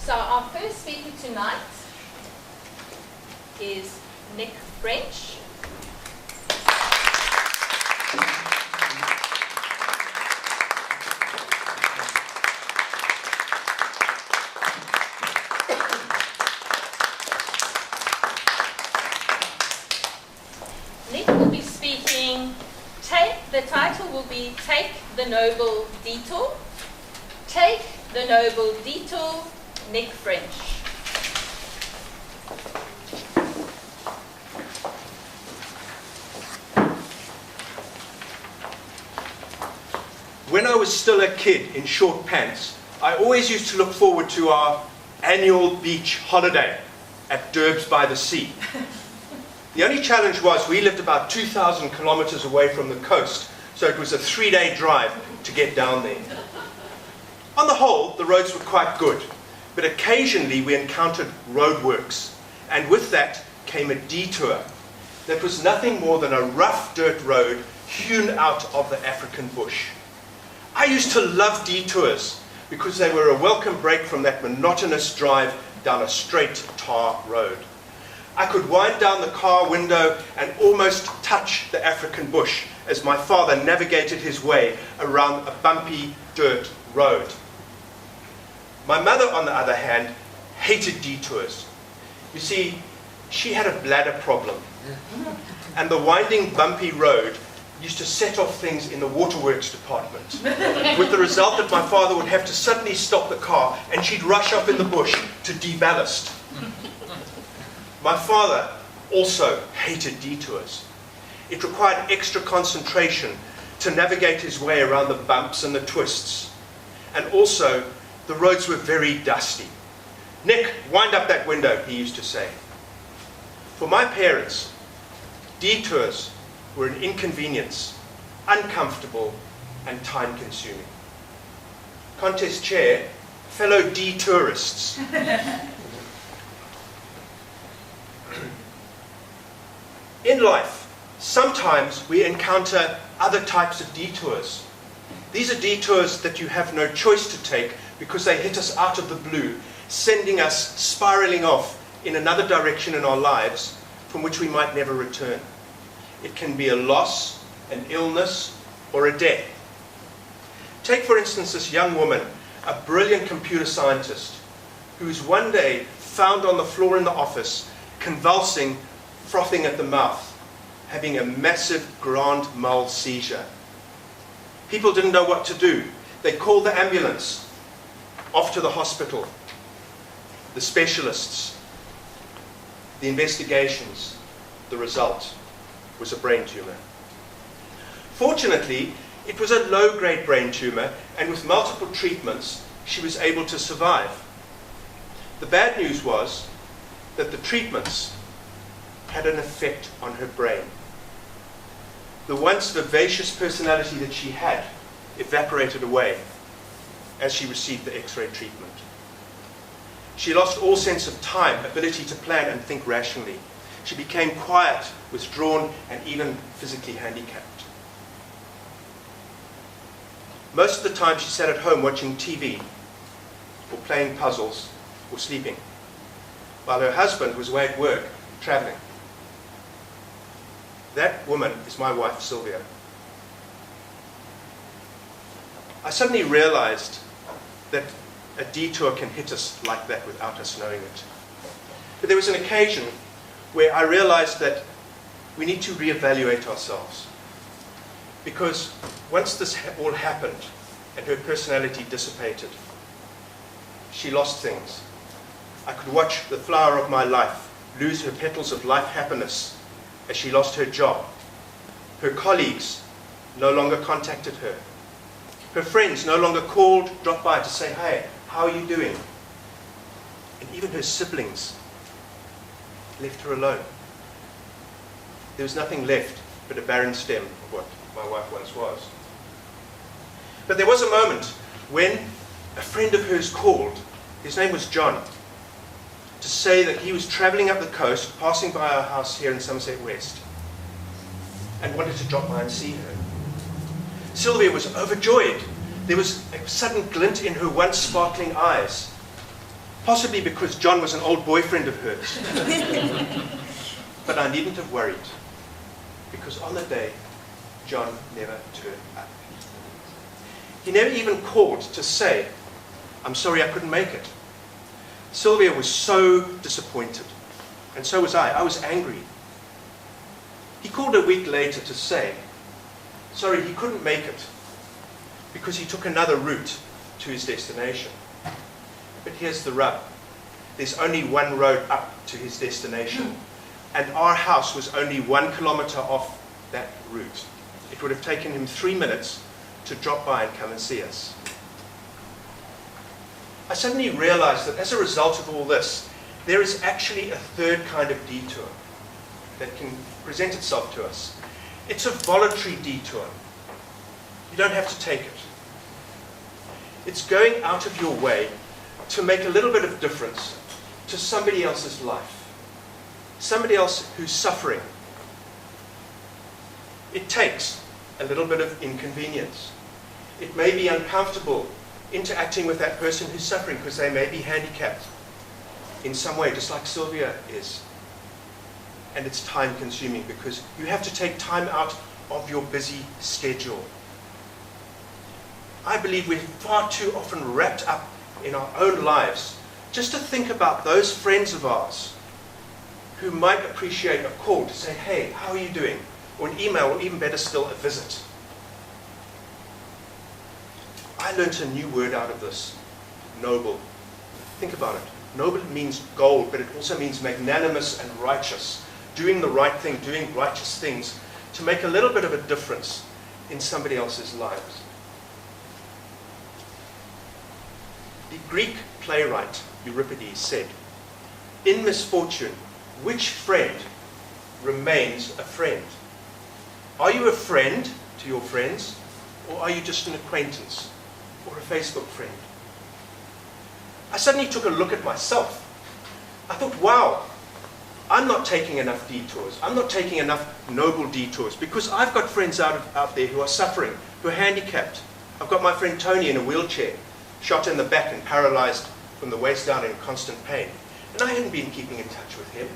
So our first speaker tonight is Nick French. Nick will be speaking, the title will be Take the Noble Detour. Take the Noble Detour, Nick French. When I was still a kid in short pants, I always used to look forward to our annual beach holiday at Derbs by the sea. The only challenge was we lived about 2,000 kilometers away from the coast, so it was a 3-day drive to get down there. On the whole, the roads were quite good, but occasionally we encountered roadworks, and with that came a detour that was nothing more than a rough dirt road hewn out of the African bush. I used to love detours because they were a welcome break from that monotonous drive down a straight tar road. I could wind down the car window and almost touch the African bush as my father navigated his way around a bumpy dirt road. My mother, on the other hand, hated detours. You see, she had a bladder problem, and the winding, bumpy road used to set off things in the waterworks department, with the result that my father would have to suddenly stop the car and she'd rush up in the bush to deballast. My father also hated detours. It required extra concentration to navigate his way around the bumps and the twists. And also, the roads were very dusty. "Nick, wind up that window," he used to say. For my parents, detours were an inconvenience, uncomfortable, and time-consuming. Contest chair, fellow detourists. In life, sometimes we encounter other types of detours. These are detours that you have no choice to take because they hit us out of the blue, sending us spiraling off in another direction in our lives from which we might never return. It can be a loss, an illness, or a death. Take, for instance, this young woman, a brilliant computer scientist, who is one day found on the floor in the office, convulsing, frothing at the mouth, having a massive grand mal seizure. People didn't know what to do. They called the ambulance, off to the hospital, the specialists, the investigations. The result was a brain tumor. Fortunately, it was a low-grade brain tumor, and with multiple treatments, she was able to survive. The bad news was that the treatments had an effect on her brain. The once vivacious personality that she had evaporated away as she received the X-ray treatment. She lost all sense of time, ability to plan and think rationally. She became quiet, withdrawn, and even physically handicapped. Most of the time she sat at home watching TV, or playing puzzles, or sleeping, while her husband was away at work, traveling. That woman is my wife, Sylvia. I suddenly realized that a detour can hit us like that without us knowing it. But there was an occasion where I realized that we need to reevaluate ourselves. Because once this all happened and her personality dissipated, she lost things. I could watch the flower of my life lose her petals of life happiness as she lost her job. Her colleagues no longer contacted her. Her friends no longer called, dropped by to say, "Hey, how are you doing?" And even her siblings left her alone. There was nothing left but a barren stem of what my wife once was. But there was a moment when a friend of hers called. His name was John, to say that he was traveling up the coast, passing by our house here in Somerset West, and wanted to drop by and see her. Sylvia was overjoyed. There was a sudden glint in her once sparkling eyes. possibly because John was an old boyfriend of hers. But I needn't have worried, because on the day, John never turned up. He never even called to say, "I'm sorry I couldn't make it." Sylvia was so disappointed, and so was I. I was angry. He called a week later to say, sorry, he couldn't make it because he took another route to his destination. But here's the rub. There's only one road up to his destination, and our house was only 1 kilometer off that route. It would have taken him 3 minutes to drop by and come and see us. I suddenly realized that as a result of all this, there is actually a third kind of detour that can present itself to us. It's a voluntary detour. You don't have to take it. It's going out of your way to make a little bit of difference to somebody else's life, somebody else who's suffering. It takes a little bit of inconvenience. It may be uncomfortable interacting with that person who's suffering because they may be handicapped in some way, just like Sylvia is. And it's time consuming because you have to take time out of your busy schedule. I believe we're far too often wrapped up in our own lives just to think about those friends of ours who might appreciate a call to say, hey, how are you doing? Or an email, or even better still, a visit. I learned a new word out of this, noble. Think about it. Noble means gold, but it also means magnanimous and righteous. Doing the right thing, doing righteous things to make a little bit of a difference in somebody else's lives. The Greek playwright Euripides said, in misfortune, which friend remains a friend? Are you a friend to your friends, or are you just an acquaintance or a Facebook friend? I suddenly took a look at myself. I thought, wow, I'm not taking enough detours. I'm not taking enough noble detours because I've got friends out there who are suffering, who are handicapped. I've got my friend Tony in a wheelchair, shot in the back and paralyzed from the waist down in constant pain. And I hadn't been keeping in touch with him.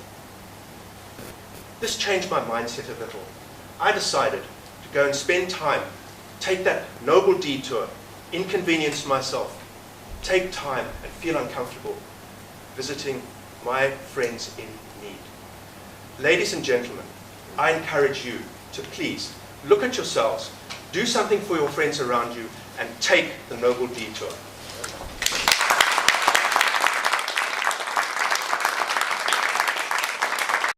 This changed my mindset a little. I decided to go and spend time, take that noble detour, inconvenience myself, take time and feel uncomfortable visiting my friends in need. Ladies and gentlemen, I encourage you to please look at yourselves, do something for your friends around you, and take the noble detour.